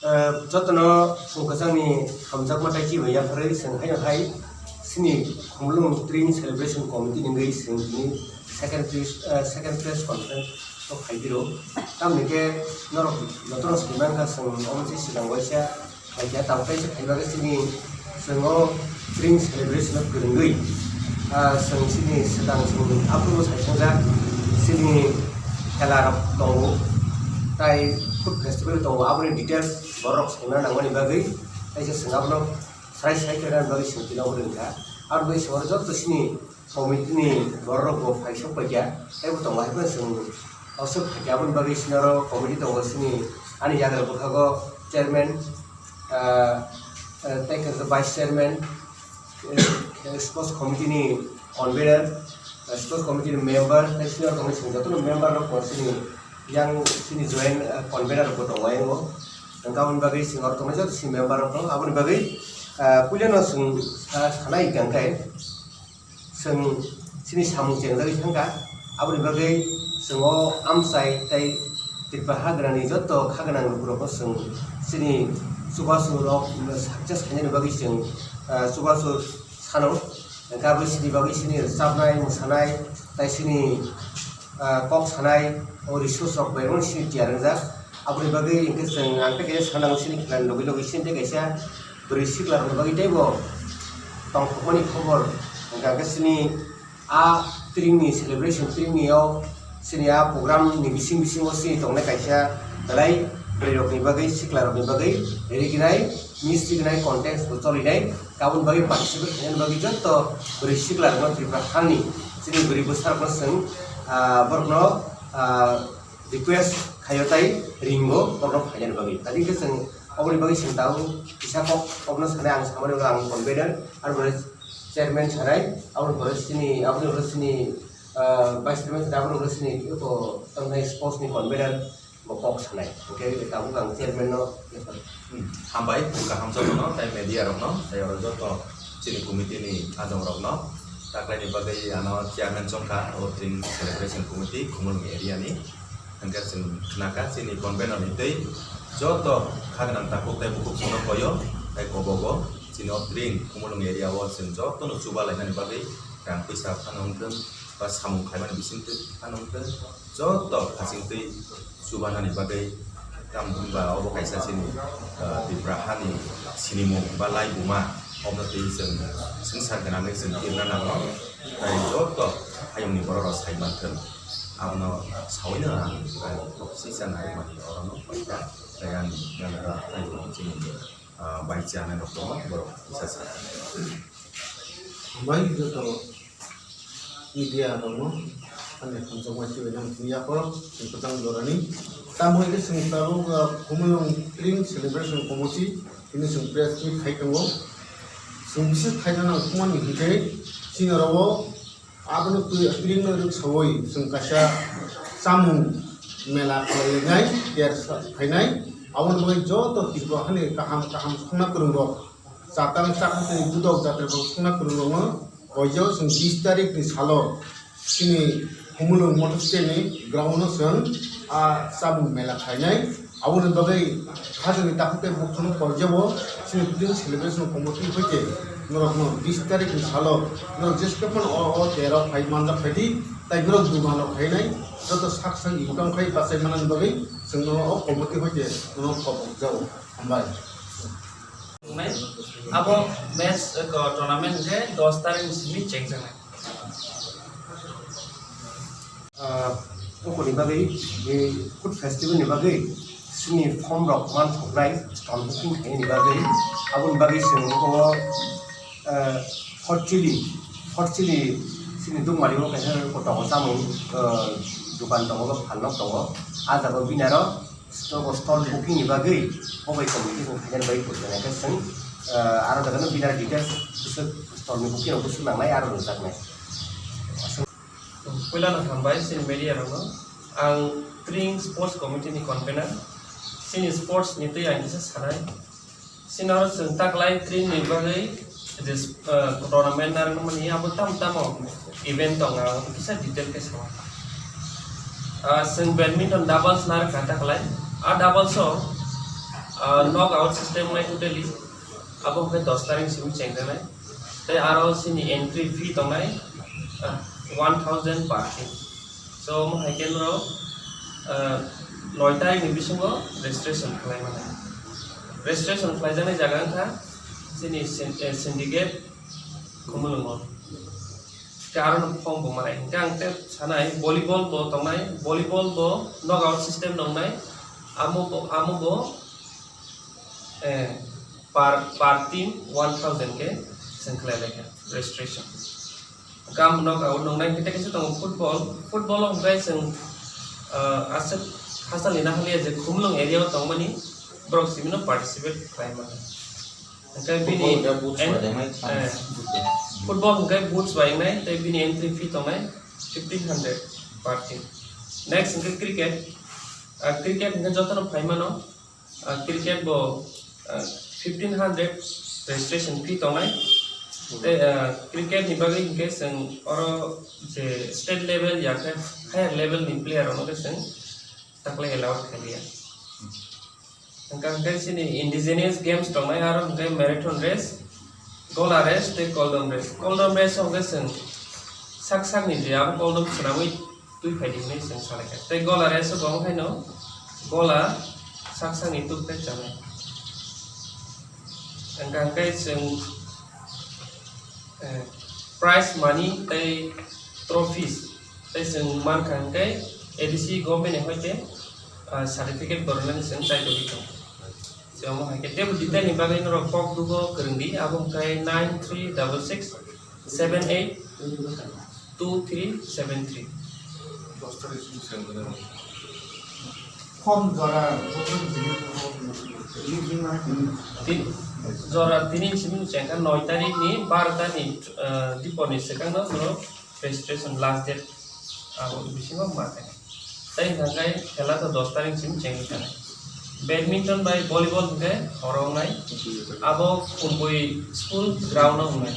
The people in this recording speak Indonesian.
Jotno Fukasani Hamzak Mataki Vayafari and Hai Sini Humlung Dream Celebration Committee in Grace in the second press conference of Haidiro. Tamike Norok Lotros Kimankas and Omsis and Washa, Ayata Face Havarasini, Sango Dream Celebration of Gurungui, Sang Sini Sedang Apurus Hasanza, Sini Kalarap Tongo, Tai Food Festival Tongo, Abri details. Borok sebenarnya nangani bagi, saya sengaja saya kira bagi sentinya orang dah. Arba seorang tu sini komite ni borok go faisal kerja, saya betul mahir pun seng, asal kerja pun bagi senara komite tu sini, ani jaga berkago chairman, take as the vice chairman, sports committee ni convener, sports committee ni member, saya senara komite sini, tu member orang sini yang sini join convener betul mahir go. Engkau bagi singar tu macam si member orang, abang bagi punya nasung sanai gangkai, seng sini samung jeng lagi sangka, abang bagi sengo amsai tai tiba hageran itu tu hageran beberapa seng sini subasur sukses hanya bagi seng subasur sano, engkau sini bagi sini sabnai musanai tai sini kok sanai, resource of bayar sini tiada dah. Abang bagi ingin angkat kaya sekarang sini kan logi sini kaya berisik lah bagi tebo tongkok mani cover angkat sini tring ni celebration tring ni sini program ni bising sini tongnya kaya dalai berok ni bagi siklar ni bagi hari kinai mesti kinai konteks betul ini kawan bagi participate yang bagi jatuh berisik lah dengan triprahani sini beri besar persen berno request Hayotai Ringo orang hanya bagi. Tadi kita orang bagi tahu bisa kok orang sekarang sama orang convener, orang chairman sekarang, orang sini vice chairman, orang sini itu tentang sports ni convener mokok sekarang. Oke, kita bukan chairman no. Hambai bukan hamsa no, tapi media no, tapi orang jodoh sini komite ni ada orang no. Tak lain sebagai anak chairman jongka atau Dream Celebration Committee kumulung area ni. Angkat senakan sini konvener itu, jodoh kagenan takut tapi buku semua koyo, tapi kobogo sini drink kumulung area awal senjo, tu nu coba lain ni bagi, yang pisah panongken, pas hamung kaiman bisin tu panongken, jodoh kasing tu coba nani bagi, kampung ba awal kaisa sini di Brahani sini mu balai buma, omna tu sengsar kenal ni sengkirna nalo, tapi jodoh hayung ni boros kaiman kan. Abang sawitnya season hari mati orang no baca dan negara lain sini baca ane doktor baru bisa sah. Baik itu media no, ane konsumsi yang punya kalau tentang dorani. Tamu ini sengtahu kumulung Dream Celebration Committee ini sengpress ni kai tunggu, sengbisa kai tanah kuman ini sini rawo. Abang tu Dream ni sawai sengkasa samung mela kalai biar kainai. Abang bagi jodoh tipu hani kaham sungna kurungro. Satang tu budok jatuh sungna kurungro. Ojo seng 20 tarik ni salo sini humulung motor ni ground seng samung mela kainai. Abang bagi hasil ni takutnya bukan kerjawo sini Dream Celebration Committee hoje. Norok 20 tarik ni salo norok jeskapan tera kai manda pedi tai norok dumano kai nai joto saksang ibukam kai pasai manan bagi sengno komite hoje norok kopok jauh ambai abo match tournament je 10 tarik sini cek sana pokok ni bagi di food festival ni bagi sini form rock man supply storm booking ni bagi abun bagi sengno hot chili sini tu mari orang kaya potong samung dukan tongo palnok tongo ada ko binaro stall booking ni bagi obai komite ko kaya baik ko jana keseng aro dagan binar details stall ni booking ko sulang lai aro rusak nai pula nak hambai sini media ramo ang Dream Sports Committee ni convener sini sports ni tu yang bisa sarai sini harus sentak lain Dream ni bagi this tournament na naman niya abot tamo event tong bisa detail ke semua sen badminton doubles nar kata kalai doubles so knockout system nai totally abo ke 10 tarik sim chengdana tai aro sini entry fee tongnai 1000 per team so mo haken ro 9 tarik ni bisingo registration khlaimana registration khlaijana jaga kha sini syndicate khumulungo karon form bo mare gang te sanai volleyball bo tongnai volleyball bo knockout system dongnai amo bo per team 1000 ke sengklai leka registration kam knockout dongnai kita kisu tong football ong gai seng asat hasal ina halia je khumlung area tongmani brok simino participate khlaimana kai bini football kai boots buying nai tai bini entry fee tongnai 1500 per team next cricket ngai jotono phaimano cricket bo 1500 registration fee tongnai cricket ni bagai ke seng oro je state level ya ke higher level ni player ono ke seng takle allowed khalia angka sini indigenous games tongnai aro angka marathon race gola race te coldom race ongke seng sak ni je abo coldom sunamui tui phaidi nei seng salaka te gola race bo khaino gola sak ni tu pe chame angka seng prize money te trophies te seng man kan kai ADC government e hoite certificate bornani seng tai do bito Siamo hai ke table detail ni bagai no pok dugo kerengdi abong kai 9366 78 2373 form द्वारा Zora tinin simin cengkan 9 tarik ni 12 tarik diponi sekang no registration last date bisingo mate tai hangai khela to 10 tarik sim cengkan badminton by volleyball ke horong nai abo kumpui school ground no nai